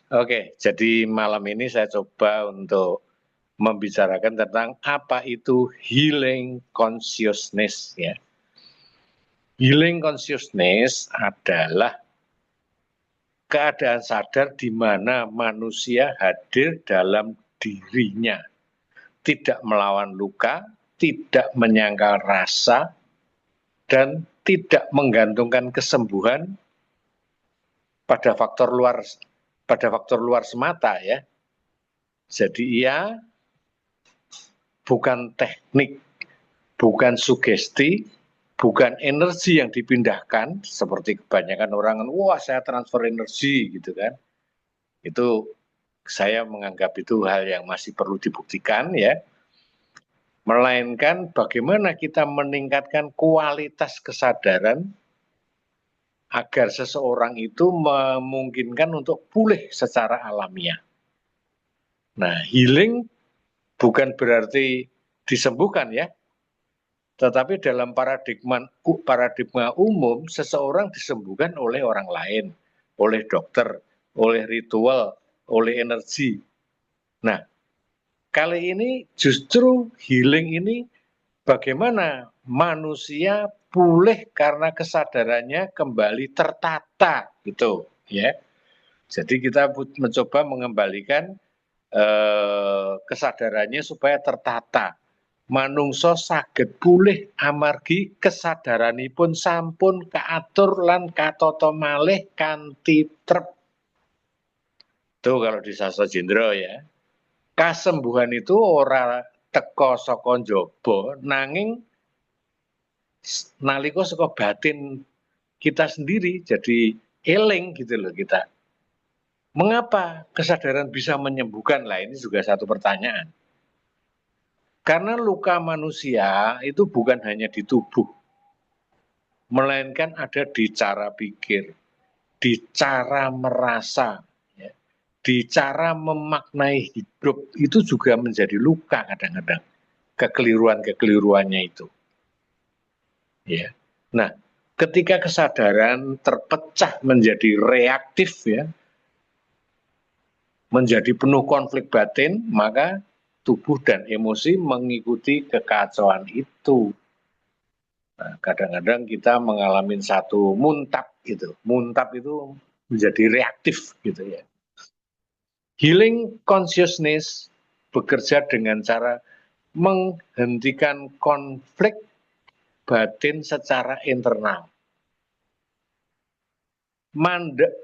Oke, jadi malam ini saya coba untuk membicarakan tentang apa itu healing consciousness ya. Healing consciousness adalah keadaan sadar di mana manusia hadir dalam dirinya, tidak melawan luka, tidak menyangkal rasa, dan tidak menggantungkan kesembuhan pada faktor luar semata ya. Jadi ia bukan teknik, bukan sugesti, bukan energi yang dipindahkan seperti kebanyakan orang, wah saya transfer energi gitu kan. Itu saya menganggap itu hal yang masih perlu dibuktikan ya. Melainkan bagaimana kita meningkatkan kualitas kesadaran agar seseorang itu memungkinkan untuk pulih secara alamiah. Nah, healing bukan berarti disembuhkan ya, tetapi dalam paradigma umum, seseorang disembuhkan oleh orang lain, oleh dokter, oleh ritual, oleh energi. Nah, kali ini justru healing ini bagaimana manusia pulih karena kesadarannya kembali tertata gitu ya. Jadi kita mencoba mengembalikan kesadarannya supaya tertata. Manungsa saged pulih amargi kesadaranipun sampun kaatur lan katata malih kanthi trep. Itu kalau di Sastra Jendra ya. Kasembuhan itu ora teka saka njaba nanging nalika saka batin kita sendiri, jadi eling gitu loh kita. Mengapa kesadaran bisa menyembuhkan? Lah ini juga satu pertanyaan. Karena luka manusia itu bukan hanya di tubuh, melainkan ada di cara pikir, di cara merasa, ya, di cara memaknai hidup. Itu juga menjadi luka kadang-kadang, kekeliruan-kekeliruannya itu. Ya. Nah, ketika kesadaran terpecah menjadi reaktif ya, menjadi penuh konflik batin, maka tubuh dan emosi mengikuti kekacauan itu. Nah, kadang-kadang kita mengalami satu muntap gitu. Muntap itu menjadi reaktif gitu ya. Healing consciousness bekerja dengan cara menghentikan konflik batin secara internal.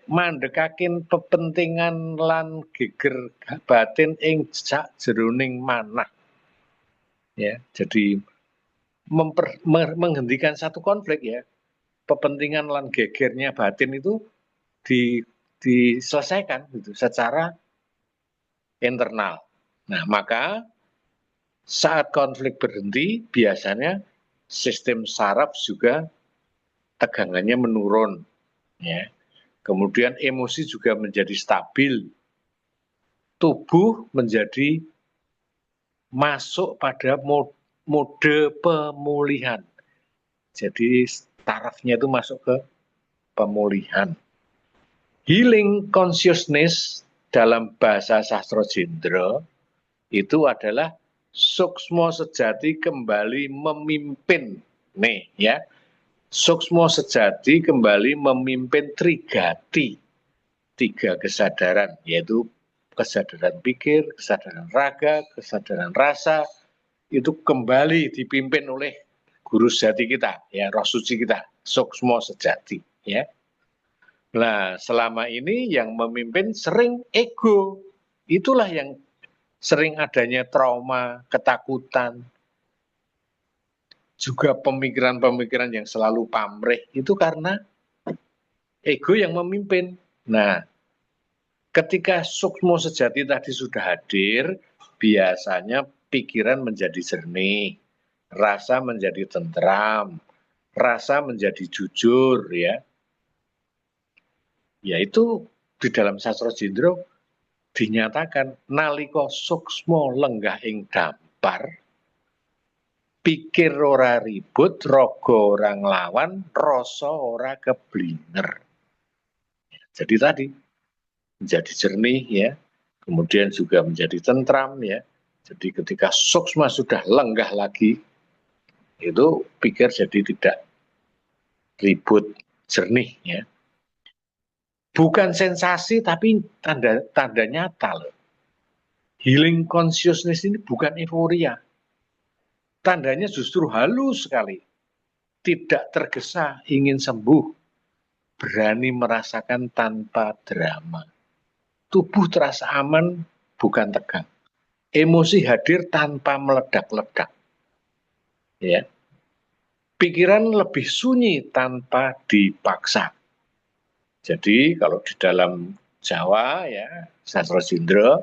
Mandekakin kepentingan lan geger batin ing sakjroning manah. Ya, jadi menghentikan satu konflik ya. Kepentingan lan gegernya batin itu diselesaikan gitu secara internal. Nah, maka saat konflik berhenti biasanya sistem saraf juga tegangannya menurun ya. Kemudian emosi juga menjadi stabil. Tubuh menjadi masuk pada mode pemulihan. Jadi tarafnya itu masuk ke pemulihan. Healing consciousness dalam bahasa sastra Jendra itu adalah suksmo sejati kembali memimpin. Nih ya, suksmo sejati kembali memimpin trigati, tiga kesadaran, yaitu kesadaran pikir, kesadaran raga, kesadaran rasa, itu kembali dipimpin oleh guru sejati kita, ya roh suci kita, suksmo sejati, ya. Nah, selama ini yang memimpin sering ego. Itulah yang sering adanya trauma, ketakutan, juga pemikiran-pemikiran yang selalu pamrih. Itu karena ego yang memimpin. Nah, ketika sukmo sejati tadi sudah hadir, biasanya pikiran menjadi jernih, rasa menjadi tentram, rasa menjadi jujur, ya. Yaitu di dalam sastra Jendra dinyatakan nalika suksmo lenggah ing dampar, pikir ora ribut, raga ora nglawan, rasa ora keblinger. Jadi tadi menjadi jernih ya, kemudian juga menjadi tentram ya. Jadi ketika suksma sudah lenggah lagi, itu pikir jadi tidak ribut, jernih ya. Bukan sensasi tapi tanda nyata loh. Healing consciousness ini bukan euforia. Tandanya justru halus sekali. Tidak tergesa ingin sembuh. Berani merasakan tanpa drama. Tubuh terasa aman, bukan tegang. Emosi hadir tanpa meledak-ledak. Ya. Pikiran lebih sunyi tanpa dipaksa. Jadi kalau di dalam Jawa ya, Sastra Jindra,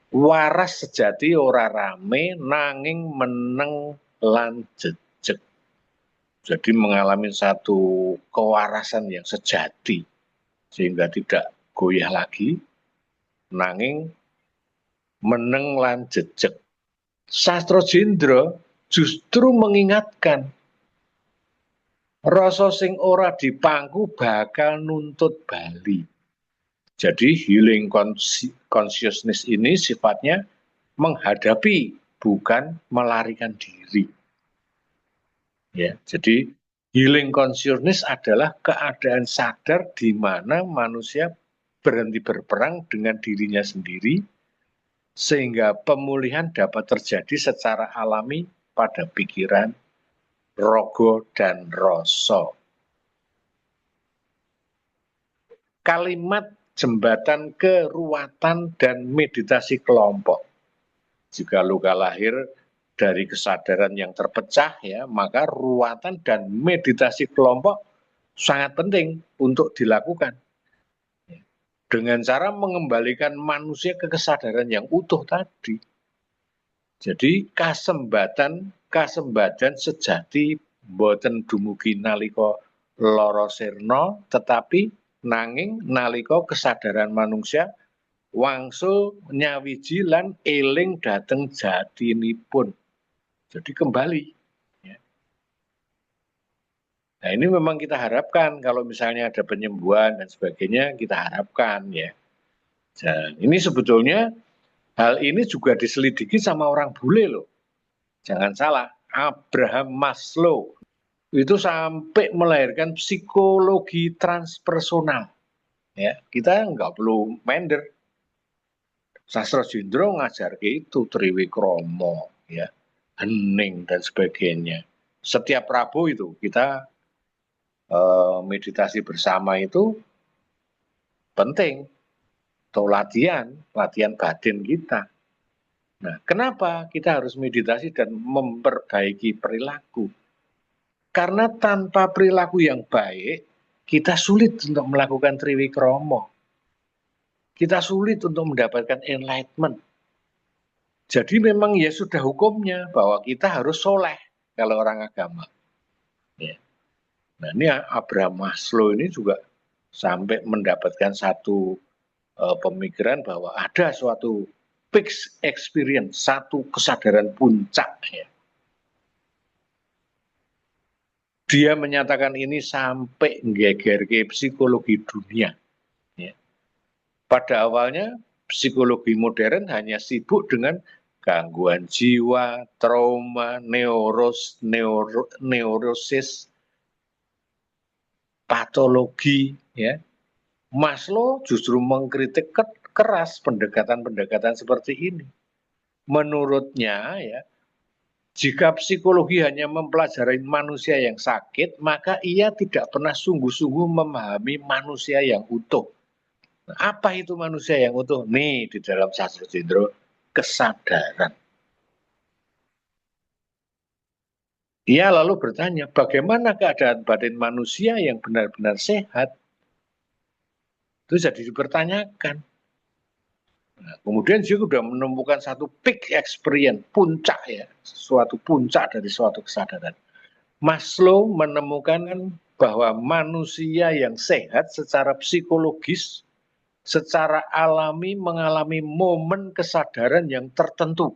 waras sejati ora rame nanging meneng lan jejeg. Jadi mengalami satu kewarasan yang sejati sehingga tidak goyah lagi, nanging meneng lan jejeg. Sastra Jindra justru mengingatkan rasa sing ora dipangku bakal nuntut bali. Jadi healing consciousness ini sifatnya menghadapi, bukan melarikan diri. Ya, jadi healing consciousness adalah keadaan sadar di mana manusia berhenti berperang dengan dirinya sendiri, sehingga pemulihan dapat terjadi secara alami pada pikiran, rogo, dan rasa. Kalimat jembatan keruatan dan meditasi kelompok. Jika luka lahir dari kesadaran yang terpecah, ya, maka ruatan dan meditasi kelompok sangat penting untuk dilakukan. Dengan cara mengembalikan manusia ke kesadaran yang utuh tadi. Jadi kasembatan sejati boten dumugi nalika lara sirna, tetapi nanging nalika kesadaran manusia wangsul nyawiji lan eling dhateng jatinipun. Jadi kembali. Ya. Nah ini memang kita harapkan kalau misalnya ada penyembuhan dan sebagainya, kita harapkan ya. Dan ini sebetulnya hal ini juga diselidiki sama orang bule loh. Jangan salah, Abraham Maslow itu sampai melahirkan psikologi transpersonal. Ya, kita nggak perlu minder. Sastra Jindra ngajar itu Triwikromo, ya, hening dan sebagainya. Setiap Rabu itu kita meditasi bersama itu penting, atau latihan batin kita. Nah, kenapa kita harus meditasi dan memperbaiki perilaku? Karena tanpa perilaku yang baik, kita sulit untuk melakukan Triwikromo. Kita sulit untuk mendapatkan enlightenment. Jadi memang ya sudah hukumnya bahwa kita harus soleh kalau orang agama. Ya. Nah ini Abraham Maslow ini juga sampai mendapatkan satu pemikiran bahwa ada suatu peak experience, satu kesadaran puncak. Ya. Dia menyatakan ini sampai nggeger ke psikologi dunia. Ya. Pada awalnya psikologi modern hanya sibuk dengan gangguan jiwa, trauma, neurosis, patologi. Ya. Maslow justru mengkritik keras pendekatan-pendekatan seperti ini. Menurutnya, ya, jika psikologi hanya mempelajari manusia yang sakit, maka ia tidak pernah sungguh-sungguh memahami manusia yang utuh. Apa itu manusia yang utuh? Nih di dalam Sastra Jindra, kesadaran. Ia lalu bertanya, bagaimana keadaan batin manusia yang benar-benar sehat? Itu jadi dipertanyakan. Nah, kemudian dia sudah menemukan satu peak experience, puncak ya, suatu puncak dari suatu kesadaran. Maslow menemukan bahwa manusia yang sehat secara psikologis, secara alami mengalami momen kesadaran yang tertentu.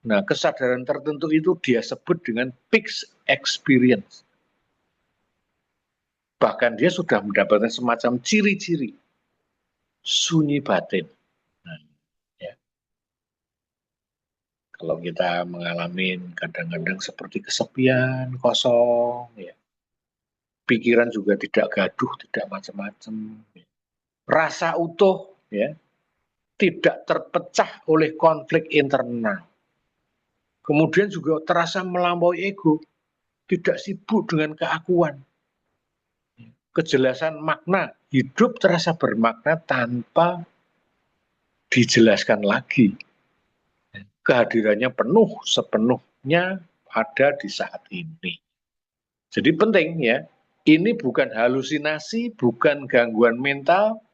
Nah, kesadaran tertentu itu dia sebut dengan peak experience. Bahkan dia sudah mendapatkan semacam ciri-ciri. sunyi batin. Nah, ya. Kalau kita mengalami kadang-kadang seperti kesepian, kosong, ya. Pikiran juga tidak gaduh, tidak macam-macam. Ya. Rasa utuh, ya, tidak terpecah oleh konflik internal. Kemudian juga terasa melampaui ego, tidak sibuk dengan keakuan. Kejelasan makna, hidup terasa bermakna tanpa dijelaskan lagi. Kehadirannya penuh, sepenuhnya ada di saat ini. Jadi penting ya, ini bukan halusinasi, bukan gangguan mental,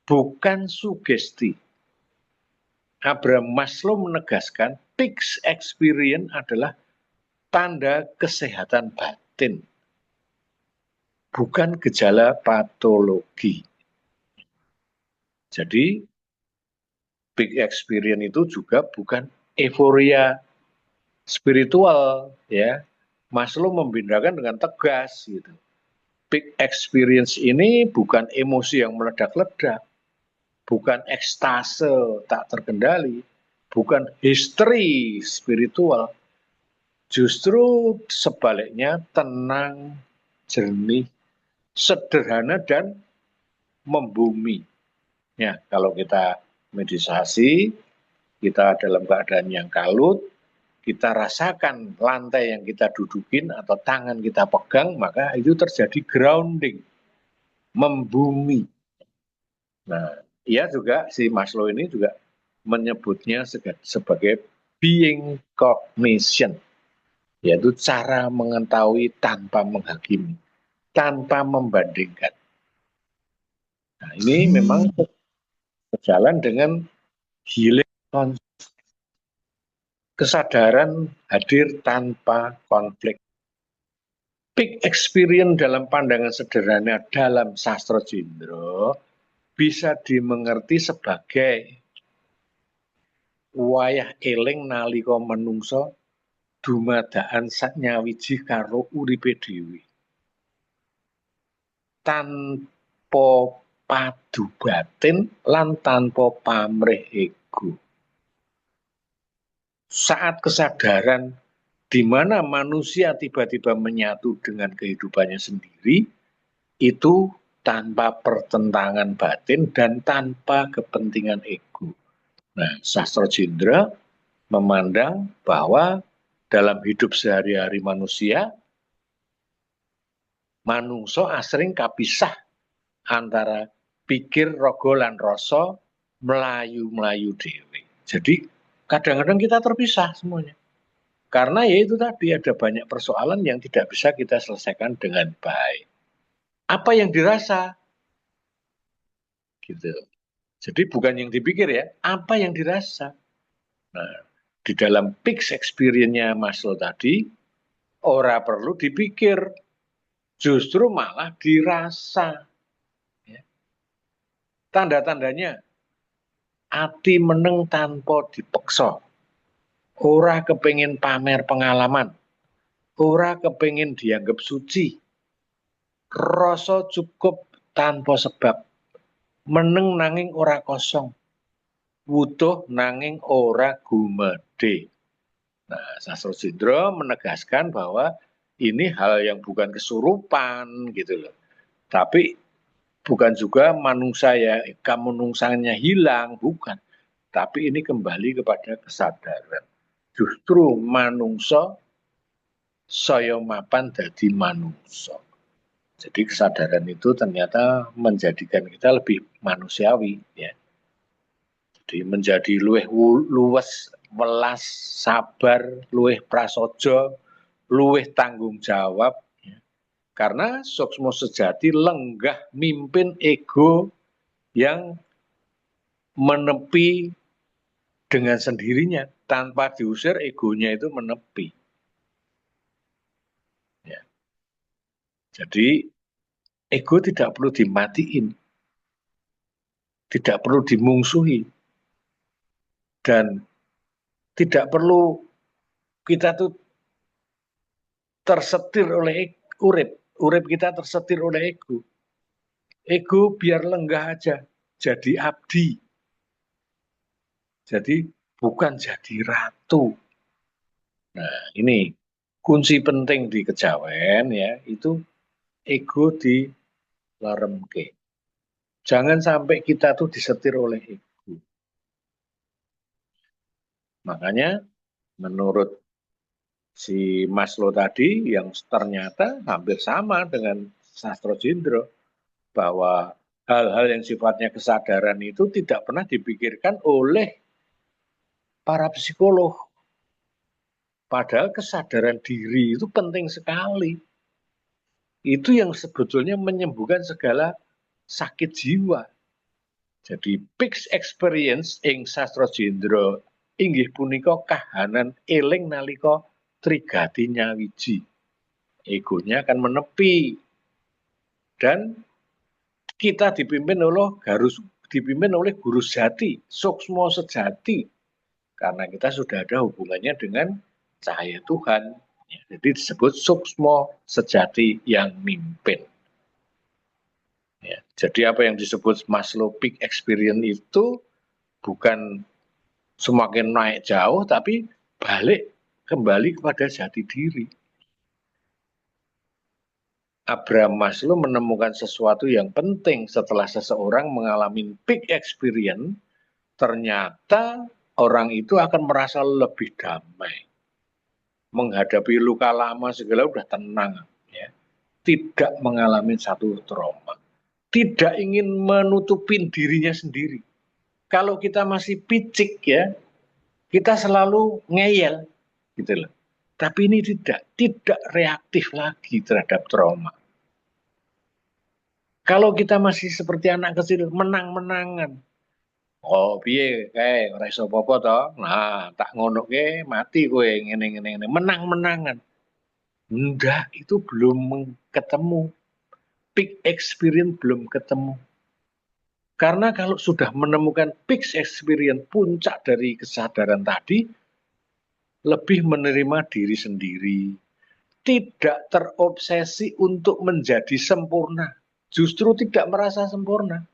bukan sugesti. Abraham Maslow menegaskan, peak experience adalah tanda kesehatan batin, bukan gejala patologi. Jadi, peak experience itu juga bukan euforia spiritual, ya. Maslow membedakan dengan tegas, gitu. Peak experience ini bukan emosi yang meledak-ledak, bukan ekstase tak terkendali, bukan histeri spiritual. Justru sebaliknya tenang, jernih, sederhana dan membumi. Ya, kalau kita meditasi, kita dalam keadaan yang kalut, kita rasakan lantai yang kita dudukin atau tangan kita pegang, maka itu terjadi grounding, membumi. Nah, ia juga, si Maslow ini juga menyebutnya sebagai being cognition, yaitu cara mengetahui tanpa menghakimi, tanpa membandingkan. Nah, ini memang berjalan dengan healing kesadaran hadir tanpa konflik. Peak experience dalam pandangan sederhana dalam sastra Jindra bisa dimengerti sebagai wayah eling nalika menungso dumadaan nyawiji karo uripe dhewe. Tanpa padu batin lan tanpa pamrih ego. Saat kesadaran di mana manusia tiba-tiba menyatu dengan kehidupannya sendiri, itu tanpa pertentangan batin dan tanpa kepentingan ego. Nah, sastra Jindra memandang bahwa dalam hidup sehari-hari manusia, manungso asring kapisah antara pikir, rogo, lan rasa melayu-melayu dewe. Jadi kadang-kadang kita terpisah semuanya. Karena ya itu tadi ada banyak persoalan yang tidak bisa kita selesaikan dengan baik. Apa yang dirasa? Gitu. Jadi bukan yang dipikir ya, apa yang dirasa. Nah, di dalam peak experience-nya Maslow tadi, ora perlu dipikir, justru malah dirasa. Ya. Tanda-tandanya, ati meneng tanpa dipeksa. Ora kepengin pamer pengalaman. Ora kepengin dianggap suci. Rasa cukup tanpa sebab. Meneng nanging ora kosong. Wutuh nanging ora gumedhe. Nah, sastra Jindra menegaskan bahwa ini hal yang bukan kesurupan gitu loh. Tapi bukan juga manungsa ya, kamu nungsanya hilang, bukan. Tapi ini kembali kepada kesadaran. Justru manungsa saya mapan dadi manungsa. Jadi kesadaran itu ternyata menjadikan kita lebih manusiawi ya. Jadi menjadi luwes, welas, sabar, luwih prasaja, luwih tanggung jawab ya. Karena suksma sejati lenggah mimpin ego yang menepi dengan sendirinya tanpa diusir, egonya itu menepi. Ya. Jadi ego tidak perlu dimatiin, tidak perlu dimungsuhi, dan tidak perlu kita tuh tersetir oleh urip kita tersetir oleh ego. Ego biar lenggah aja, jadi abdi. Jadi bukan jadi ratu. Nah, ini kunci penting di kejawen ya, itu ego di laremke. Jangan sampai kita tuh disetir oleh ego. Makanya menurut si Maslow tadi yang ternyata hampir sama dengan Sastro Jindro, bahwa hal-hal yang sifatnya kesadaran itu tidak pernah dipikirkan oleh para psikolog. Padahal kesadaran diri itu penting sekali. Itu yang sebetulnya menyembuhkan segala sakit jiwa. Jadi peak experience ing Sastro Jindro inggih punika kahanan eling nalika trigati nyawiji. Egonya akan menepi dan kita dipimpin oleh guru sejati, suksmo sejati, karena kita sudah ada hubungannya dengan cahaya Tuhan. Jadi disebut suksmo sejati yang mimpin. Ya, jadi apa yang disebut Maslow peak experience itu bukan semakin naik jauh, tapi balik kembali kepada jati diri. Abraham Maslow menemukan sesuatu yang penting setelah seseorang mengalami peak experience, ternyata orang itu akan merasa lebih damai. Menghadapi luka lama segala udah tenang. Ya. Tidak mengalami satu trauma. Tidak ingin menutupin dirinya sendiri. Kalau kita masih picik ya, kita selalu ngeyel. Gitu loh. Tapi ini tidak reaktif lagi terhadap trauma. Kalau kita masih seperti anak kecil, menang-menangan. Oh, piye kae ora iso apa-apa to. Nah, tak ngono ke mati kowe ngene-ngene menang-menangan. Enggak, itu belum ketemu. Peak experience belum ketemu. Karena kalau sudah menemukan peak experience, puncak dari kesadaran tadi, lebih menerima diri sendiri. Tidak terobsesi untuk menjadi sempurna. Justru tidak merasa sempurna.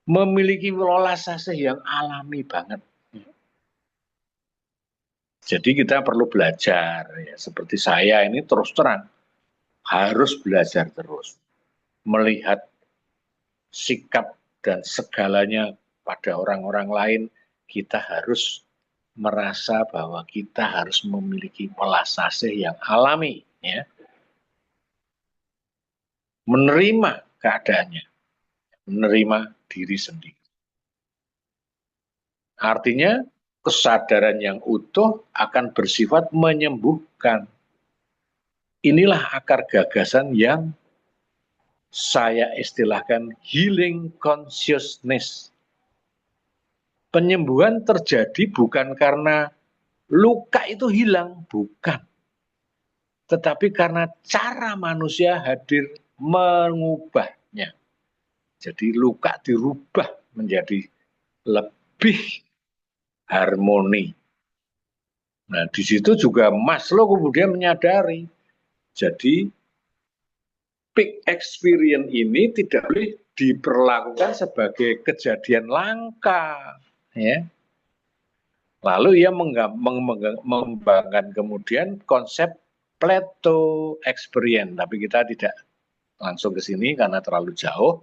Memiliki welas asih yang alami banget. Jadi kita perlu belajar. Ya. Seperti saya ini terus terang. Harus belajar terus. Melihat sikap dan segalanya pada orang-orang lain, kita harus merasa bahwa kita harus memiliki welas asih yang alami. Ya. Menerima keadaannya. Menerima diri sendiri. Artinya kesadaran yang utuh akan bersifat menyembuhkan. Inilah akar gagasan yang saya istilahkan healing consciousness. Penyembuhan terjadi bukan karena luka itu hilang, bukan. Tetapi karena cara manusia hadir mengubahnya. Jadi luka dirubah menjadi lebih harmoni. Nah, di situ juga Maslow kemudian menyadari. Jadi peak experience ini tidak boleh diperlakukan sebagai kejadian langka, ya. Lalu ia mengembangkan kemudian konsep Plato experience, tapi kita tidak langsung ke sini karena terlalu jauh.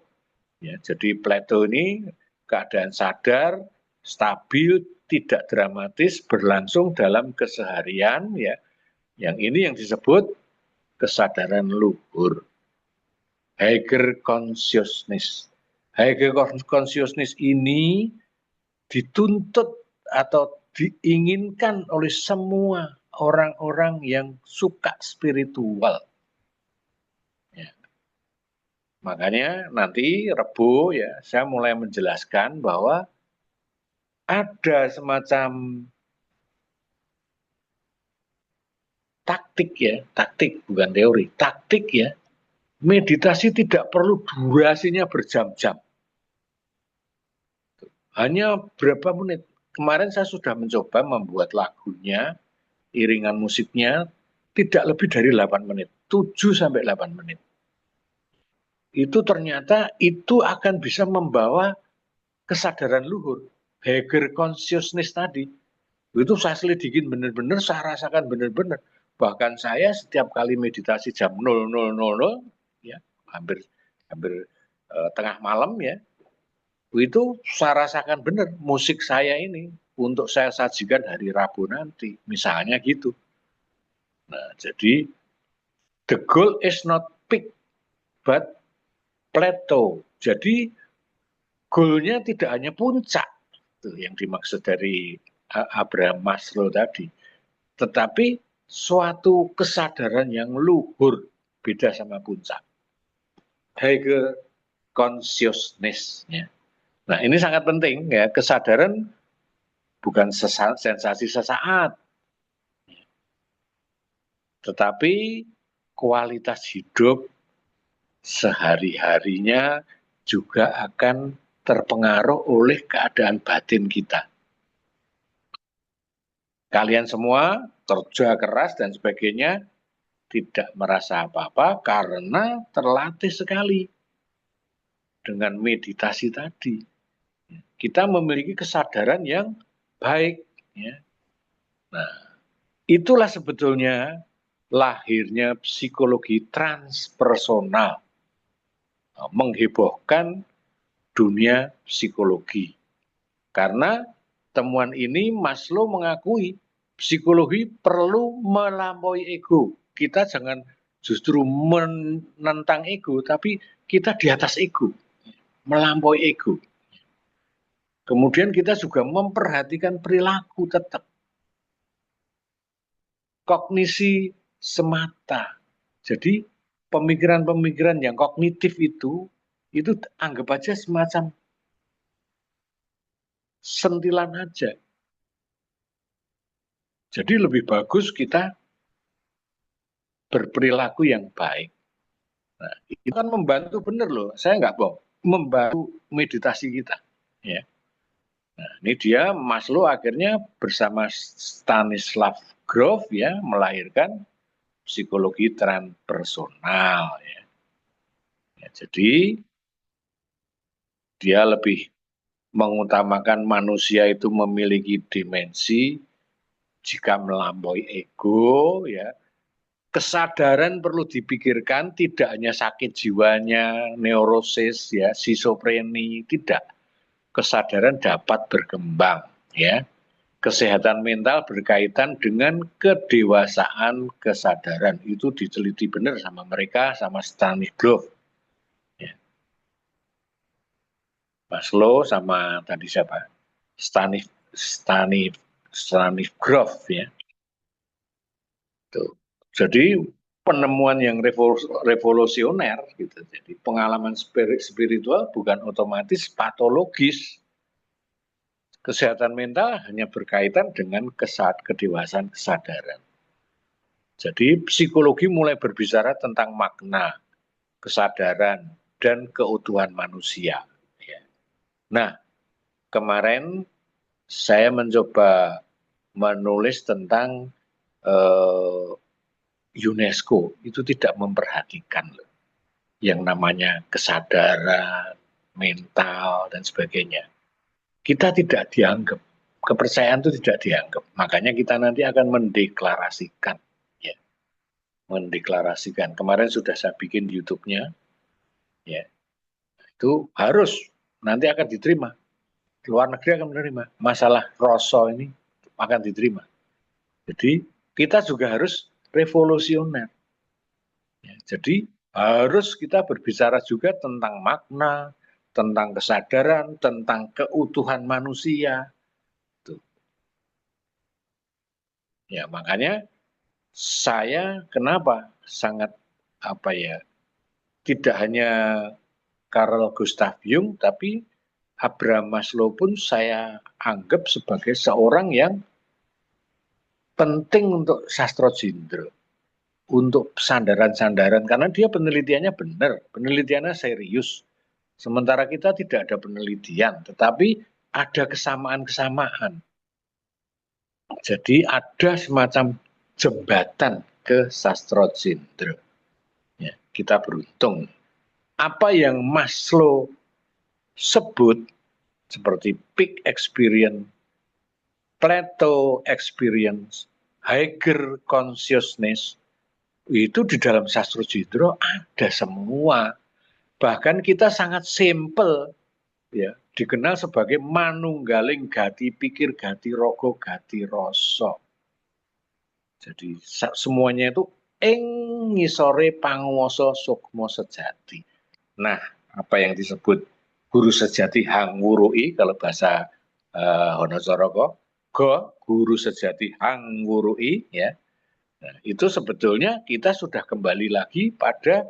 Ya, jadi Plato ini keadaan sadar, stabil, tidak dramatis, berlangsung dalam keseharian, ya. Yang ini yang disebut kesadaran luhur. Higher consciousness. Higher consciousness ini dituntut atau diinginkan oleh semua orang-orang yang suka spiritual. Ya. Makanya nanti Rebo ya saya mulai menjelaskan bahwa ada semacam taktik ya, taktik bukan teori, taktik ya. Meditasi tidak perlu durasinya berjam-jam. Hanya berapa menit. Kemarin saya sudah mencoba membuat lagunya, iringan musiknya, tidak lebih dari 8 menit. 7 sampai 8 menit. itu ternyata itu akan bisa membawa kesadaran luhur, higher consciousness tadi. Itu saya selidikin benar-benar, saya rasakan benar-benar. Bahkan saya setiap kali meditasi jam 00.00 ya, hampir hampir tengah malam ya, itu saya rasakan benar musik saya ini untuk saya sajikan hari Rabu nanti, misalnya gitu. Nah, jadi the goal is not peak but plateau. Jadi goalnya tidak hanya puncak, itu yang dimaksud dari Abraham Maslow tadi, tetapi suatu kesadaran yang luhur, beda sama puncak. Higher consciousness-nya. Nah, ini sangat penting ya, kesadaran bukan sensasi sesaat, tetapi kualitas hidup sehari-harinya juga akan terpengaruh oleh keadaan batin kita. Kalian semua kerja keras dan sebagainya tidak merasa apa-apa karena terlatih sekali dengan meditasi tadi. Kita memiliki kesadaran yang baik. Ya. Nah, itulah sebetulnya lahirnya psikologi transpersonal, menghebohkan dunia psikologi. Karena temuan ini Maslow mengakui psikologi perlu melampaui ego. Kita jangan justru menentang ego, tapi kita di atas ego, melampaui ego. Kemudian kita juga memperhatikan perilaku tetap. Kognisi semata. Jadi pemikiran-pemikiran yang kognitif itu anggap aja semacam sentilan aja. Jadi lebih bagus kita berperilaku yang baik. Nah, itu kan membantu benar loh. Saya nggak bohong, membantu meditasi kita. Ya. Nah, ini dia Maslow akhirnya bersama Stanislav Grof ya melahirkan psikologi transpersonal. Ya. Ya, jadi dia lebih mengutamakan manusia itu memiliki dimensi jika melampaui ego ya. Kesadaran perlu dipikirkan, tidak hanya sakit jiwanya, neurosis, ya, skizofreni, tidak. Kesadaran dapat berkembang, ya. Kesehatan mental berkaitan dengan kedewasaan kesadaran. Itu diteliti benar sama mereka, sama Stanislav. Ya. Maslow sama tadi siapa? Stanislav, ya. Tuh. Jadi penemuan yang revolusioner gitu. Jadi pengalaman spiritual bukan otomatis patologis. Kesehatan mental hanya berkaitan dengan kedewasaan kesadaran. Jadi psikologi mulai berbicara tentang makna, kesadaran, dan keutuhan manusia. Nah, kemarin saya mencoba menulis tentang UNESCO itu tidak memperhatikan yang namanya kesadaran, mental, dan sebagainya. Kita tidak dianggap, kepercayaan itu tidak dianggap. Makanya kita nanti akan mendeklarasikan. Ya. Mendeklarasikan. Kemarin sudah saya bikin YouTube-nya. Ya. Itu harus, nanti akan diterima. Luar negeri akan menerima. Masalah rasa ini akan diterima. Jadi kita juga harus revolusioner. Ya, jadi harus kita berbicara juga tentang makna, tentang kesadaran, tentang keutuhan manusia. Tuh. Ya makanya saya kenapa sangat tidak hanya Carl Gustav Jung, tapi Abraham Maslow pun saya anggap sebagai seorang yang penting untuk sastra Jindra. Untuk sandaran-sandaran, karena dia penelitiannya benar, penelitiannya serius. Sementara kita tidak ada penelitian, tetapi ada kesamaan-kesamaan. Jadi ada semacam jembatan ke sastra Jindra. Ya, kita beruntung. apa yang Maslow sebut seperti peak experience, plateau experience, higher consciousness, itu di dalam Sastro Jendro ada semua. Bahkan kita sangat simple, ya, dikenal sebagai manunggaling gati pikir, gati rogo, gati rasa. Jadi semuanya itu ing ngisore panguwasa sukma sejati. Nah, apa yang disebut guru sejati hang wurui kalau bahasa Honosoroko, guru sejati hang wurui, ya. Nah, itu sebetulnya kita sudah kembali lagi pada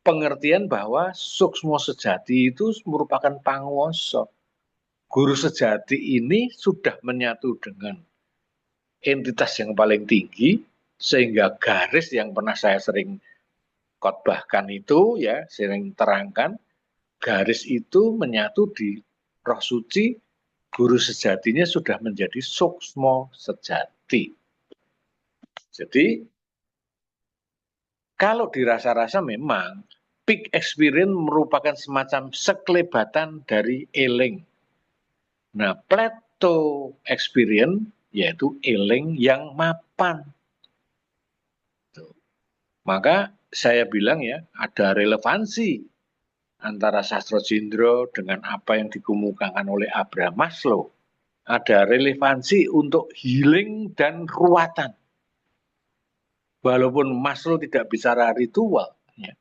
pengertian bahwa suksmo sejati itu merupakan panguwasa. Guru sejati ini sudah menyatu dengan entitas yang paling tinggi, sehingga garis yang pernah saya sering khotbahkan itu, ya, sering terangkan, garis itu menyatu di roh suci, guru sejatinya sudah menjadi suksmo sejati. Jadi kalau dirasa-rasa memang peak experience merupakan semacam sekelebatan dari eling. Nah, plateau experience yaitu eling yang mapan. Maka saya bilang, ya, ada relevansi antara Sastro Jendro dengan apa yang dikemukakan oleh Abraham Maslow. Ada relevansi untuk healing dan ruwatan. Walaupun Maslow tidak bicara ritual, ya,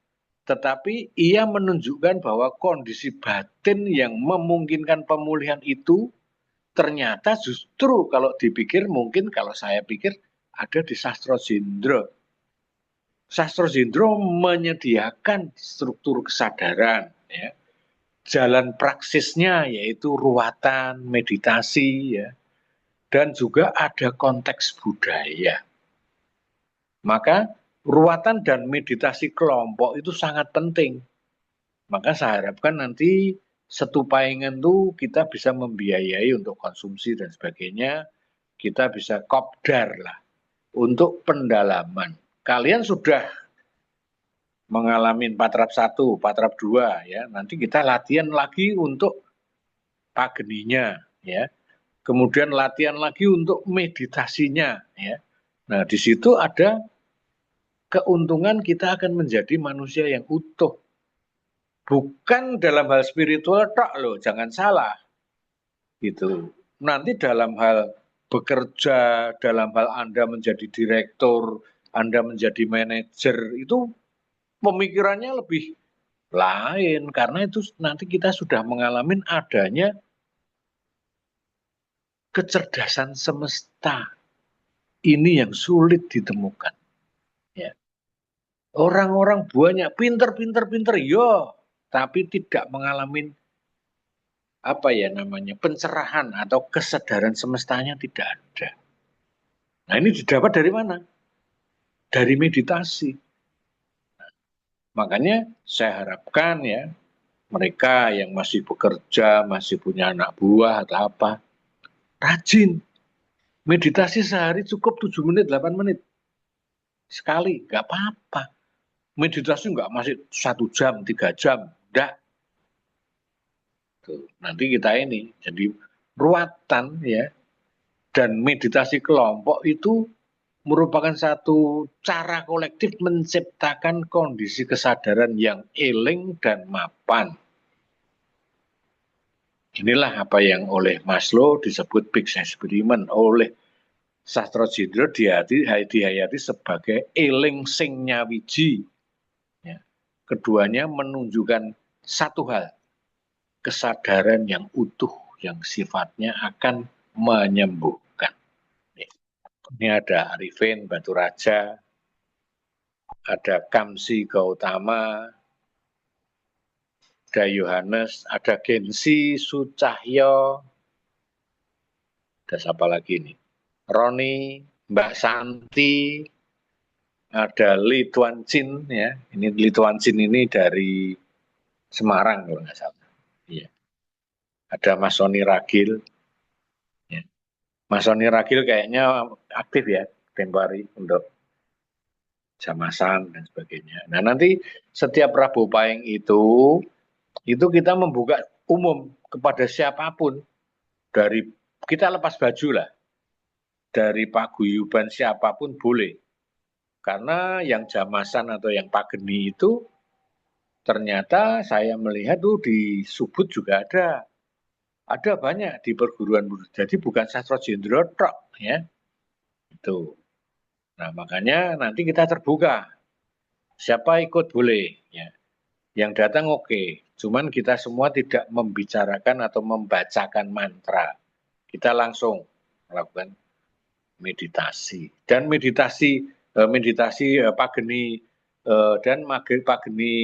tetapi ia menunjukkan bahwa kondisi batin yang memungkinkan pemulihan itu ternyata justru kalau dipikir, mungkin kalau saya pikir ada di Sastro Jendro. Sastro Jendro menyediakan struktur kesadaran, ya, jalan praksisnya yaitu ruwatan, meditasi, ya, dan juga ada konteks budaya. Maka ruwatan dan meditasi kelompok itu sangat penting. Maka saya harapkan nanti setupaingan itu kita bisa membiayai untuk konsumsi dan sebagainya, kita bisa kopdar lah untuk pendalaman. Kalian sudah mengalami patrap 1, patrap 2, ya. Nanti kita latihan lagi untuk pageninya, ya. Kemudian latihan lagi untuk meditasinya, ya. Nah, di situ ada keuntungan kita akan menjadi manusia yang utuh. Bukan dalam hal spiritual tok loh, jangan salah. Gitu. Nanti dalam hal bekerja, dalam hal Anda menjadi direktur, Anda menjadi manajer, itu pemikirannya lebih lain, karena itu nanti kita sudah mengalami adanya kecerdasan semesta. Ini yang sulit ditemukan. Ya. Orang-orang banyak pinter, yo, tapi tidak mengalami apa ya namanya pencerahan atau kesadaran semestanya tidak ada. Nah, ini didapat dari mana? Dari meditasi. Makanya saya harapkan, ya, mereka yang masih bekerja, masih punya anak buah atau apa, rajin. Meditasi sehari cukup 7 menit, 8 menit. Sekali, nggak apa-apa. Meditasi nggak masih 1 jam, 3 jam, enggak. Tuh, nanti kita ini, jadi ruatan, ya, dan meditasi kelompok itu merupakan satu cara kolektif menciptakan kondisi kesadaran yang eling dan mapan. Inilah apa yang oleh Maslow disebut big experiment, oleh Sastro Jendro dihayati sebagai eling sing nyawiji. Ya. Keduanya menunjukkan satu hal, kesadaran yang utuh yang sifatnya akan menyembuhkan. Ini ada Arifin Batu Raja, ada Kamsi Gautama, ada Yohanes, ada Gensi Sucahyo, ada siapa lagi nih? Roni, Mbak Santi, ada Li Tuancin, ya. Ini Li Tuancin ini dari Semarang kalau nggak salah. Iya. Ada Mas Soni Ragil. Ya. Mas Soni Ragil kayaknya aktif, ya, tempo hari untuk Jamasan dan sebagainya. Nah, nanti setiap Rabu Pahing itu kita membuka umum kepada siapapun, dari kita lepas baju lah, dari paguyuban siapapun boleh. Karena yang jamasan atau yang pageni itu ternyata saya melihat tuh di Subud juga ada. Ada banyak di perguruan. Jadi bukan sastra jendro tok ya. Itu. Nah, makanya nanti kita terbuka. Siapa ikut boleh ya. Yang datang oke. Cuman kita semua tidak membicarakan atau membacakan mantra. Kita langsung melakukan meditasi. Dan meditasi pageni dan pageni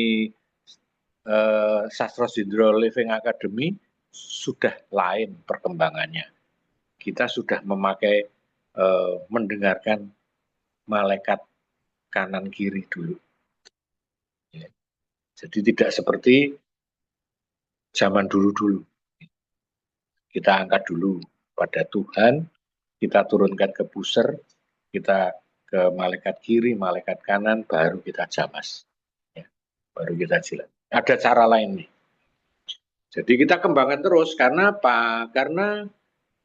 Sastra Jendro Living Academy sudah lain perkembangannya. Kita sudah memakai mendengarkan malaikat kanan kiri dulu. Ya. Jadi tidak seperti zaman dulu-dulu. Kita angkat dulu pada Tuhan, kita turunkan ke pusar, kita ke malaikat kiri, malaikat kanan, baru kita jamas. Ya, baru kita jilat. Ada cara lain nih. Jadi kita kembangkan terus, karena apa? Karena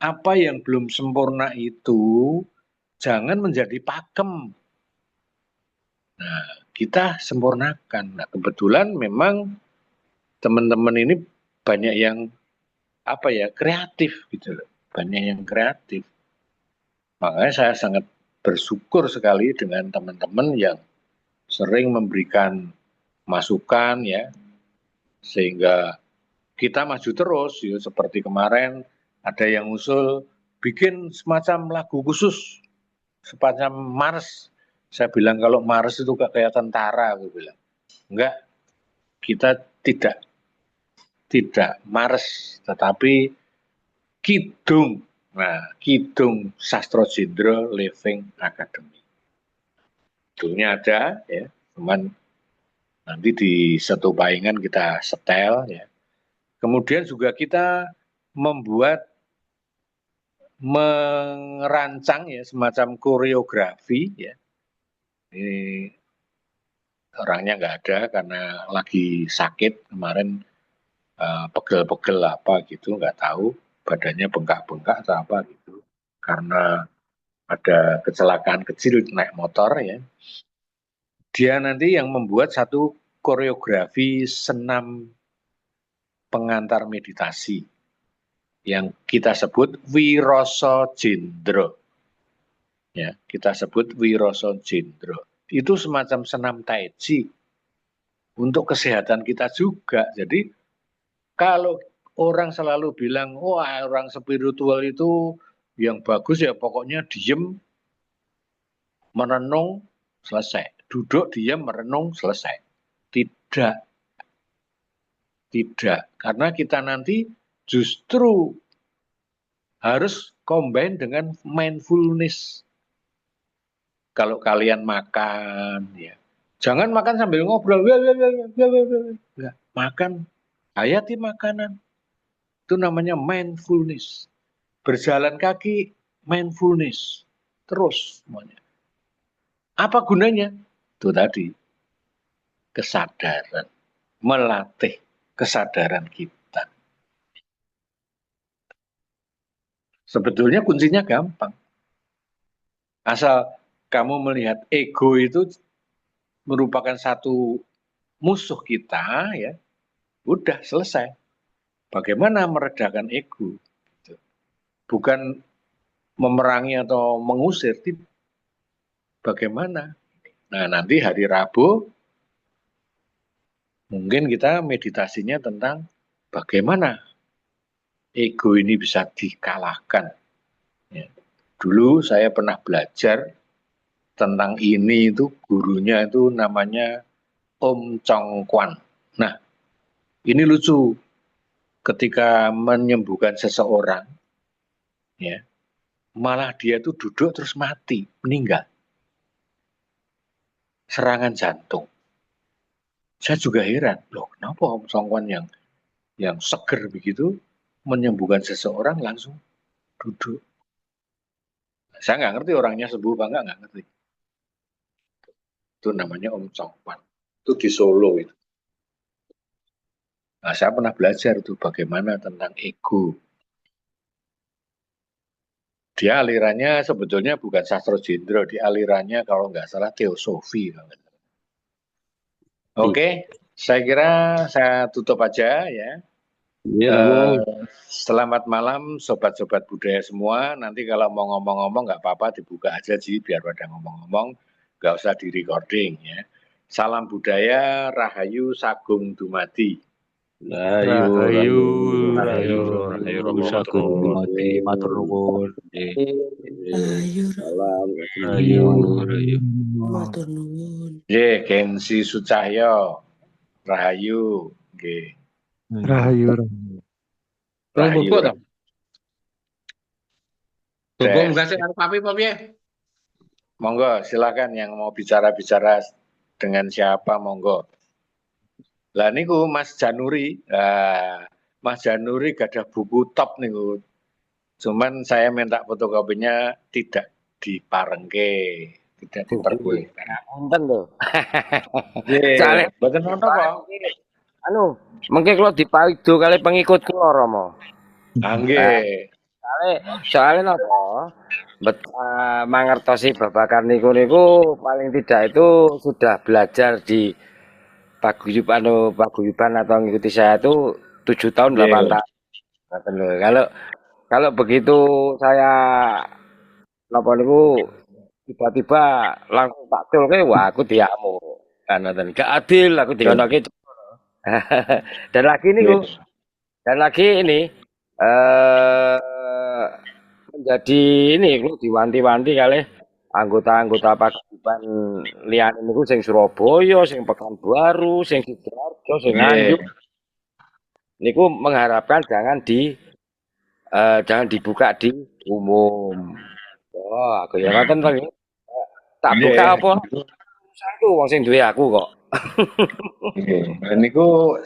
apa yang belum sempurna itu jangan menjadi pakem. Nah, kita sempurnakan. Nah, kebetulan memang teman-teman ini banyak yang kreatif gitu loh. Banyak yang kreatif. Makanya saya sangat bersyukur sekali dengan teman-teman yang sering memberikan masukan ya, sehingga kita maju terus ya. Seperti kemarin ada yang usul bikin semacam lagu khusus, semacam Mars. Saya bilang kalau Mars itu kayak tentara, aku bilang. Enggak, kita tidak Mars, tetapi Kidung. Nah, Kidung Sastra Jendro Living Academy. Kidungnya ada ya, cuman nanti di Setu Paingan kita setel ya. Kemudian juga kita merancang ya semacam koreografi ya. Ini orangnya nggak ada karena lagi sakit kemarin, pegel-pegel apa gitu, nggak tahu, badannya bengkak-bengkak atau apa gitu, karena ada kecelakaan kecil naik motor ya. Dia nanti yang membuat satu koreografi senam pengantar meditasi yang kita sebut Wiroso Jendro. Ya, kita sebut Wiroso Jendro. Itu semacam senam tai chi untuk kesehatan kita juga. Jadi kalau orang selalu bilang, wah orang spiritual itu yang bagus ya pokoknya diem, merenung, selesai. Duduk, diam, merenung, selesai. Tidak. Tidak. Karena kita nanti justru harus combine dengan mindfulness. Kalau kalian makan, ya, jangan makan sambil ngobrol. Enggak. Makan, hayati makanan. Itu namanya mindfulness. Berjalan kaki, mindfulness. Terus semuanya. Apa gunanya? Itu tadi, kesadaran. Melatih kesadaran kita. Sebetulnya kuncinya gampang. Asal kamu melihat ego itu merupakan satu musuh kita, ya, udah selesai. Bagaimana meredakan ego? Bukan memerangi atau mengusir, bagaimana? Nah, nanti hari Rabu mungkin kita meditasinya tentang bagaimana ego ini bisa dikalahkan. Ya. Dulu saya pernah belajar tentang ini, itu gurunya itu namanya Om Chong Kwan. Nah, ini lucu. Ketika menyembuhkan seseorang, ya, malah dia itu duduk terus mati, meninggal. Serangan jantung. Saya juga heran, loh kenapa Om Chong Kwan yang seger begitu menyembuhkan seseorang langsung duduk. Saya nggak ngerti orangnya sembuh apa nggak ngerti. Itu namanya Om Cokwan. Itu di Solo itu. Nah, saya pernah belajar itu bagaimana tentang ego. Dia alirannya sebetulnya bukan sastro jendro, dia alirannya kalau nggak salah teosofi. Oke, saya kira saya tutup aja ya. Selamat malam sobat-sobat budaya semua. Nanti kalau mau ngomong-ngomong nggak apa-apa dibuka aja sih biar pada ngomong-ngomong, nggak usah di recording ya. Salam budaya, rahayu, sagung dumadi. Rahayu sagung dumadi matur nuwun. Rahayu Matur nuwun. Nggih, Gensi Sucahyo. Rahayu, nggih. Rahayu. Rahayu. Bubuk enggak sih arep api apa piye? Monggo, silakan yang mau bicara-bicara dengan siapa monggo. Lah niku Mas Januri, Mas Januri gak ada buku top niku. Cuman saya minta fotokopinya tidak diparengke, tidak diperbolehkan. Wonten lho. Nggih, mboten nonton kok. Anu, mengke kula dipaido kali pengikut kula Rama. Nggih. Soalnya napa? Mangertosi babakan niku paling tidak itu sudah belajar di paguyuban atau ngikuti saya itu 7 tahun 8 tahun. Kalau begitu saya napa niku tiba-tiba langsung tak tulke, wah aku diamu. Gak adil aku dikonoke. Dan lagi ini menjadi ini lu diwanti-wanti kali anggota-anggota paguyuban liyane niku sing Surabaya, sing Pekanbaru, sing Sidoarjo, sing Nganjuk. Niku mengharapkan jangan dibuka di umum. Oh, aku ya ngoten to. Tak buka apa? Satu wong sing duwe aku kok. Niku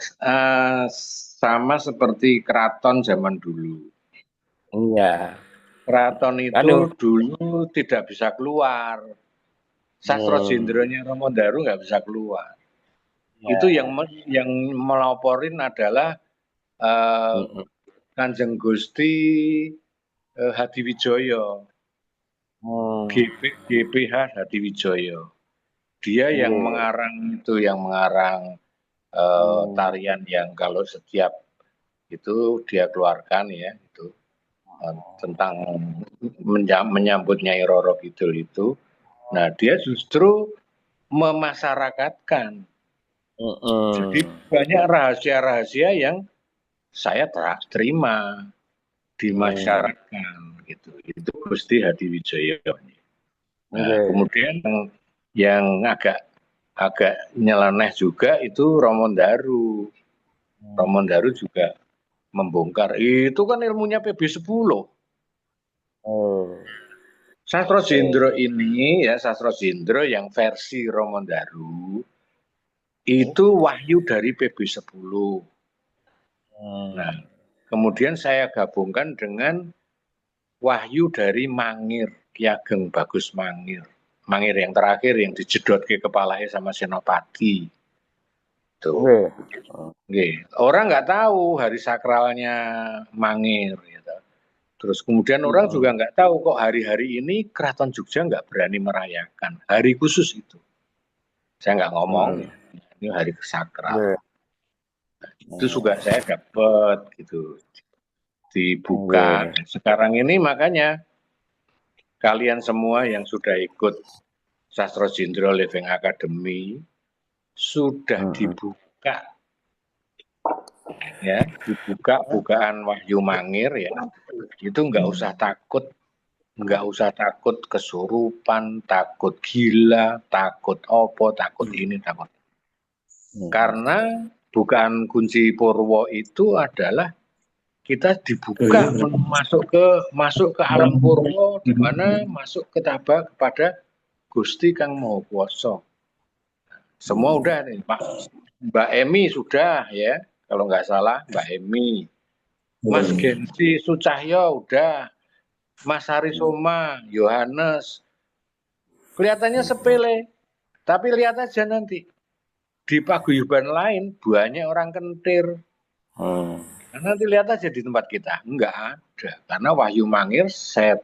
sama seperti keraton zaman dulu. Iya. Keraton itu dulu tidak bisa keluar. Sastro Jendronya Romo Daru nggak bisa keluar. Itu yang melaporin adalah Kanjeng Gusti Hadiwijoyo, GPH Hadiwijoyo. Dia yang mengarang itu, yang mengarang tarian yang kalau setiap itu dia keluarkan ya itu tentang menyambut Nyai Roro Kidul itu. Nah dia justru memasyarakatkan. Jadi banyak rahasia-rahasia yang saya terima di masyarakat gitu. Itu Gusti Hadiwijoyo. Nah, kemudian yang agak nyeleneh juga itu Romo Daru. Romo Daru juga membongkar. Itu kan ilmunya PB10. Sastro Jendro ini ya, Sastro Jendro yang versi Romo Daru itu wahyu dari PB10. Nah, kemudian saya gabungkan dengan wahyu dari Mangir, Ki Ageng Bagus Mangir. Mangir yang terakhir yang dijedot ke kepalanya sama Senopati. Tuh. Orang nggak tahu hari sakralnya Mangir. Gitu. Terus kemudian orang juga nggak tahu kok hari-hari ini Keraton Jogja nggak berani merayakan hari khusus itu. Saya nggak ngomong, ini hari sakral. Nah, itu juga saya dapat gitu dibuka. Sekarang ini makanya kalian semua yang sudah ikut Sastro Jendro Living Academy sudah dibuka ya, dibuka bukaan Wahyu Mangir ya. Itu nggak usah takut kesurupan, takut gila, takut opo, takut ini, takut. Karena bukaan Kunci Purwo itu adalah kita dibuka masuk ke alam purwo, di mana masuk kepada Gusti Kang Maha Kuwasa. Semua udah nih, Pak. Mbak Emi sudah ya, kalau nggak salah Mbak Emi. Mas Gensi Sucahyo udah. Mas Harisoma, Yohanes. Kelihatannya sepele. Tapi lihat aja nanti di paguyuban lain banyak orang kentir. Nah, nanti lihat aja di tempat kita, enggak ada. Karena Wahyu Mangir saya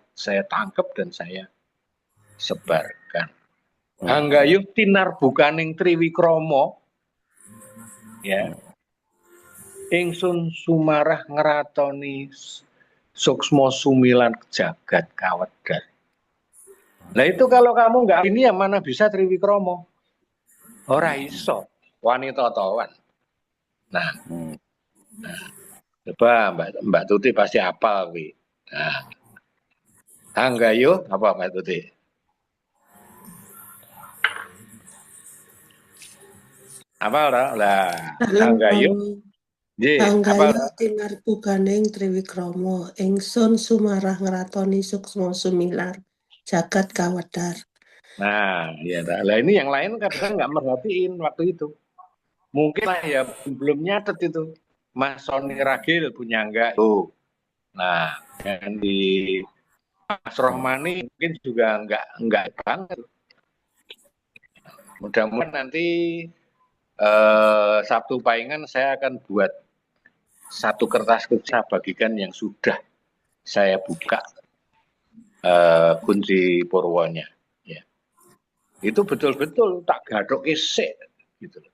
tangkap dan saya sebarkan. Hanggayuh tinar bukaning Triwikromo, ya. Ingsun sumarah ngeratoni suksmo sumilan jagat kawedar. Nah itu kalau kamu nggak ini yang mana bisa Triwikromo? Ora iso, wanita tawan. Nah, coba Mbak Tuti pasti hafal wi. Nah, Hanggayuh apa Mbak Tuti? Hafal lah. Hanggayuh. Hanggayuh tinar bukaning Triwikromo, ingsun sumarah ngeratoni suksmo sumilar jagat kawedar. Nah, ya lah ini yang lain kadang nggak merhatiin waktu itu. Mungkin lah ya belum nyatet itu. Mas Sony Ragil punya enggak tuh. Nah, yang di Mas Rohmani mungkin juga enggak banget. Mudah-mudahan nanti Sabtu Paingan saya akan buat satu kertas saya bagikan yang sudah saya buka kunci purwonya. Ya. Itu betul-betul tak gadok isik gitu.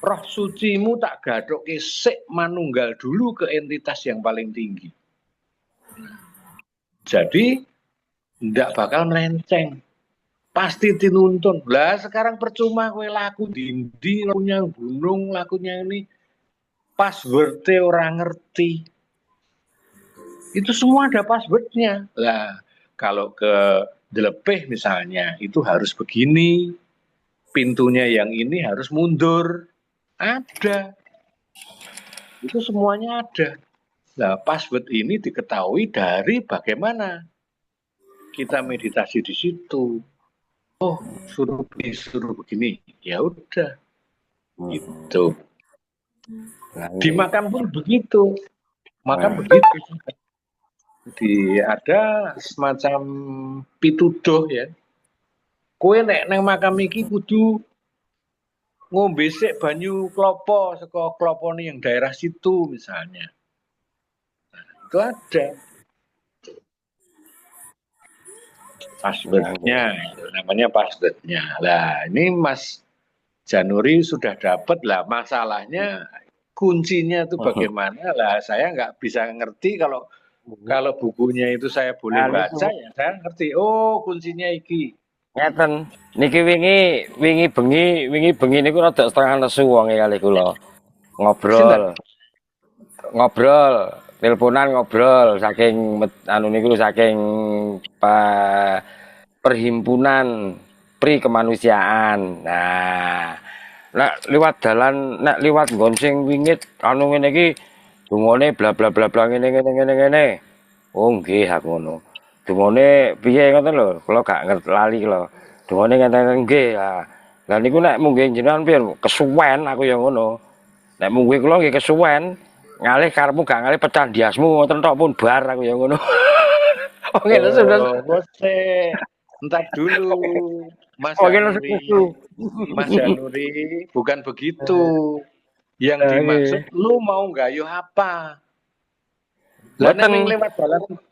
Roh sucimu tak gadok isik manunggal dulu ke entitas yang paling tinggi. Jadi tidak bakal melenceng. Pasti tinuntun. Lah sekarang percuma kowe laku dindi, lakunya gunung, lakunya ini passwordnya orang ngerti. Itu semua ada passwordnya. Lah kalau ke Delepeh misalnya itu harus begini, pintunya yang ini harus mundur. Ada. Itu semuanya ada. Nah, password ini diketahui dari bagaimana kita meditasi di situ. Oh, suruh begini. Ya udah. Gitu. Di makam pun begitu. Makam begitu. Ada semacam pituduh ya. Kowe nek nang makam iki kudu ngombe sik banyu klopo saka klopone yang daerah situ misalnya. Nah, itu ada passwordnya, namanya passwordnya. Lah ini Mas Januri sudah dapat lah, masalahnya kuncinya itu bagaimana lah, saya nggak bisa ngerti kalau bukunya itu saya boleh baca ya saya ngerti. Oh kuncinya iki. Ngeten, niki wingi bengi niku rada setengah nesu wonge kali kula. Ngobrol, teleponan ngobrol saking anu niku saking perhimpunan pri kemanusiaan. Nah, nek liwat dalan, nek liwat nggon sing wingit anu ngene iki dungane bla bla bla bla ngene. Oh nggih aku ngono. Dungane piye ngoten lho, kula gak ngerti lali kula. Dungane ngene nggih. Lah niku nek munggih jenengan piye kesuwen aku ya ngono. Nek munggih kula nggih kesuwen, ngalih karepmu gak ngalih pecah ndiasmu ngoten tok pun bar aku ya ngono. Oh ngene sudah. Entar dulu. Mas Januri, bukan begitu. Yang dimaksud lu mau gayuh apa? Lah nek lewat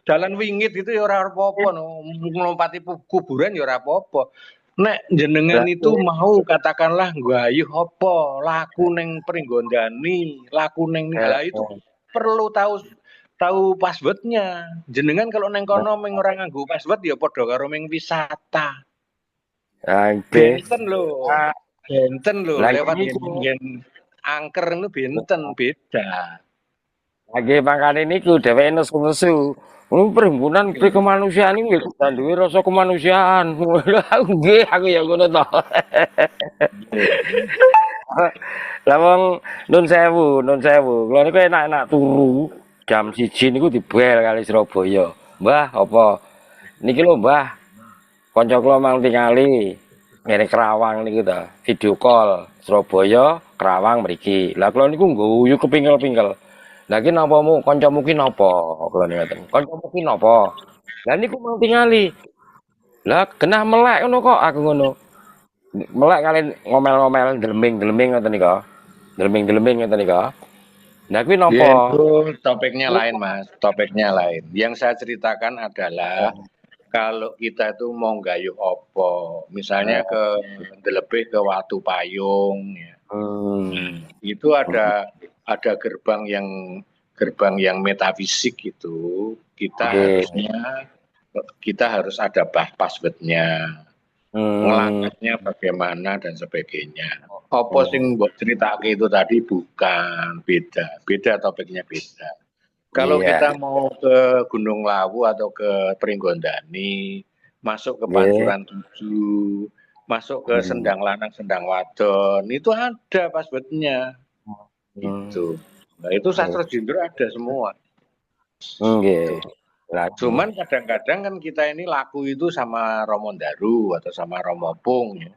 dalan wingit itu ya ora apa-apa no. Nglompati kuburan ya ora apa-apa. Nek jenengan itu mau katakanlah gayuh apa, laku ning Pringgondani, laku ning itu perlu tahu passwordnya. Jenengan kalau neng kono meng ora nganggo password ya padha karo meng wisata. Benten lho. Benten lho lewat yen angker itu benten beda. Lagi makane niku dheweke nesu-nesu. Perhimpunan pri kemanusiaan iki duwe rasa kemanusiaan. Nggih aku ya ngono to. Lah wong nun sewu. Kula niku enak-enak turu jam 1 niku dibel kali Surabaya. Mbah apa? Niki lho Mbah. Kanca kula mang tingali ngene Kerawang niku to. Video call Surabaya, Kerawang mriki. Lah kula niku ngguyu kepingkel-pingkel. Lah ki napamu kancamu ki napa? Kula ngoten. Kancamu ki napa? Lah niku mang tingali. Lah genah melek ngono kok aku ngono. melek kalian ngomel-ngomel deleming ngoten nika. Deleming ngoten nika. Nah kuwi Ya, napa? itu topiknya lain, Mas. Topiknya lain. Yang saya ceritakan adalah kalau kita itu mau gayuh opo, misalnya ke lebih ke Watu Payung, ya. Itu ada gerbang yang metafisik itu kita harus ada passwordnya, ngelangkahnya bagaimana dan sebagainya. Apa sing mbok ceritake itu tadi bukan, beda topiknya beda. Kalau kita mau ke Gunung Lawu atau ke Pringgondani, masuk ke Pancuran 7, masuk ke Sendang Lanang, Sendang Wadon, itu ada passwordnya. Gitu. Nah, itu Sastra Jindro ada semua. Gitu. Cuman kadang-kadang kan kita ini laku itu sama Romo Daru atau sama Romo Pung, ya.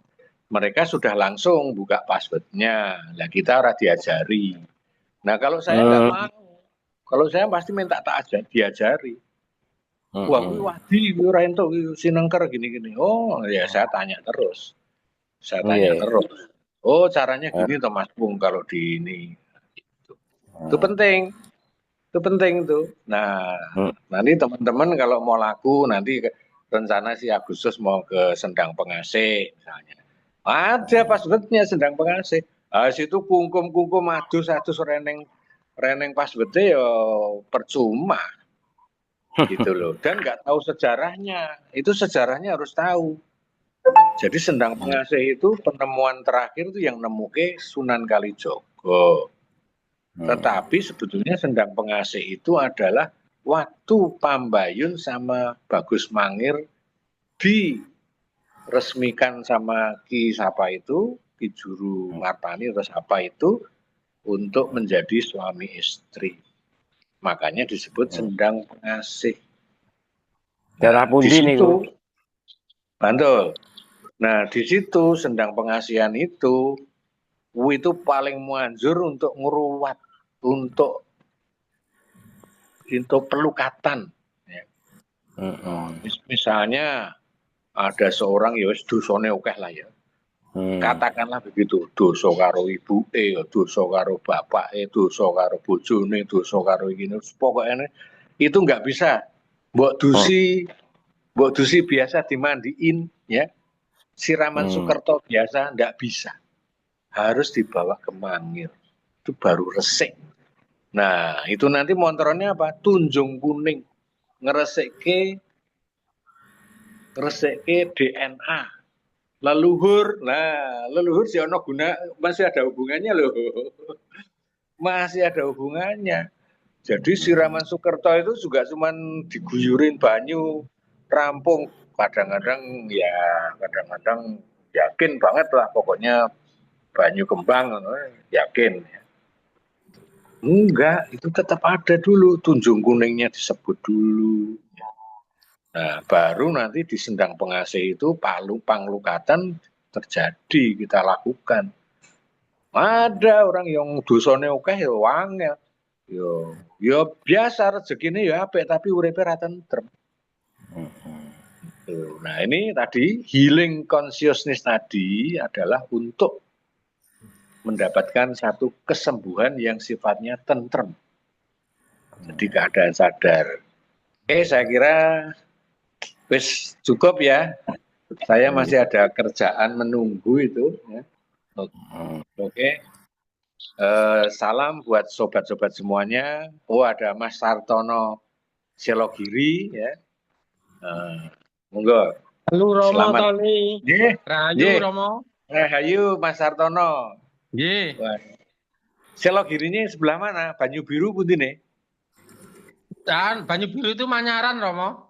Mereka sudah langsung buka passwordnya. Nah, kita harus diajari. Nah, kalau saya nggak mau. Kalau saya pasti minta diajari. Wah, wadi, ora entuk sinengker gini-gini. Oh, ya saya tanya terus. Terus. Oh, caranya gini toh Mas Pung kalau di ini. Itu penting. Itu penting tuh. Nah, nanti teman-teman kalau mau laku nanti rencana si Agustus mau ke Sendang Pengasih misalnya. Ada passwordnya Sendang Pengasih. Situ kungkum adus reneng passwordnya ya percuma. Gitu loh. Dan nggak tahu sejarahnya. Itu sejarahnya harus tahu. Jadi Sendang Pengasih itu penemuan terakhir itu yang nemuke Sunan Kalijogo. Tetapi sebetulnya Sendang Pengasih itu adalah waktu Pambayun sama Bagus Mangir diresmikan sama Ki Sapa itu, Ki Juru Martani atau Sapa itu untuk menjadi suami istri. Makanya disebut Sendang Pengasih. Daerah pundi niku? Bantul. Nah, di situ Sendang Pengasihan itu paling manjur untuk nguruwat, untuk pelukatan. Ya. Misalnya ada seorang ya wis dosane akeh lah ya. Katakanlah begitu, dosa karo ibuke, dosa karo bapake, dosa karo bojone, dosa karo gini, pokoknya itu nggak bisa mbok dusi biasa dimandiin ya. Siraman Sukerto biasa nggak bisa. Harus dibawa ke Mangir. Itu baru resik. Nah, itu nanti montorannya apa? Tunjung kuning. Ngeresike DNA. Leluhur. Nah, leluhur sih ono guna, masih ada hubungannya loh. Masih ada hubungannya. Jadi siraman Sukerto itu juga cuman diguyurin banyu, rampung. Kadang-kadang yakin banget lah pokoknya banyu kembang, yakin. Enggak, itu tetap ada dulu, Tunjung Kuningnya disebut dulu. Nah, baru nanti di Sendang Pengasih itu panglukatan terjadi, kita lakukan. Ada orang yang dosane akeh ya wangel. Ya biasa rezekine ya apik tapi uripe ra tentrem. Nah, ini tadi healing consciousness tadi adalah untuk mendapatkan satu kesembuhan yang sifatnya tentrem. Jadi keadaan sadar. Oke, saya kira wis cukup ya. Saya masih ada kerjaan menunggu itu. Ya. Oke. Salam buat sobat-sobat semuanya. Oh, ada Mas Sartono Selogiri ya. Monggo. Halo Romo Tony. Rahayu Romo. Rahayu Mas Sartono. Nggih. Selogirinya sebelah mana? Banyu Biru putih nih. Dan Banyu Biru itu Manyaran Romo.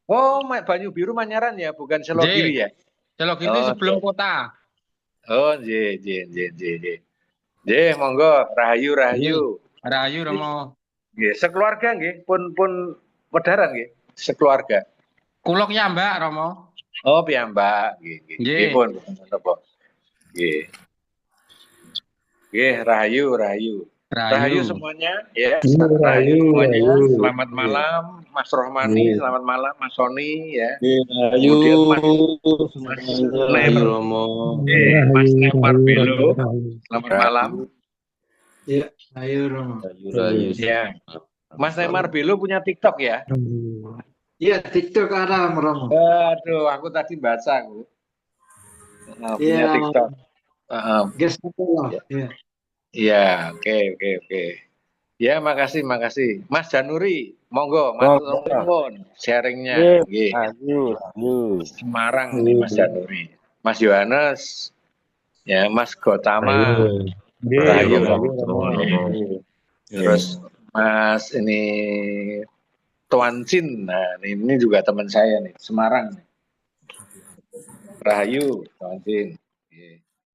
Oh, Banyu Biru Manyaran ya, bukan Selogiri ya? Selogiri sebelum kota. Oh, je. Monggo, rahayu. Rahayu Romo. Nggih, sekeluarga nggih, pun wedaran nggih, sekeluarga. Kulok ya Mbak Romo. Oh, piyambak nggih. Pun napa. Nggih. Nggih, rahayu. Rahayu semuanya, ya. Iya, Rahayu Rahayu, semuanya. Rahayu. Selamat malam, Mas Rohmani. Iya. Selamat malam, Mas Sony, ya. Rahayu, Kemudian Mas Rahayu Romo. Mas Nemar Belo. Selamat malam. Iya, Rahayu Romo. Rahayu. Ya. Mas Nemar Belo punya TikTok ya? Iya, TikTok ada Romo. Aduh, aku tadi baca aku. Punya Iya. TikTok. Guys, lah. Iya. Iya, oke. Ya, makasih. Mas Januri, monggo, matur nuwun sharingnya. Nggih. Semarang nih Mas Januri. Mas Yohanes, ya Mas Gotama, Rahayu. terus Mas ini Tuan Cin, nah ini juga teman saya nih, Semarang. Rahayu, Tuan Cin.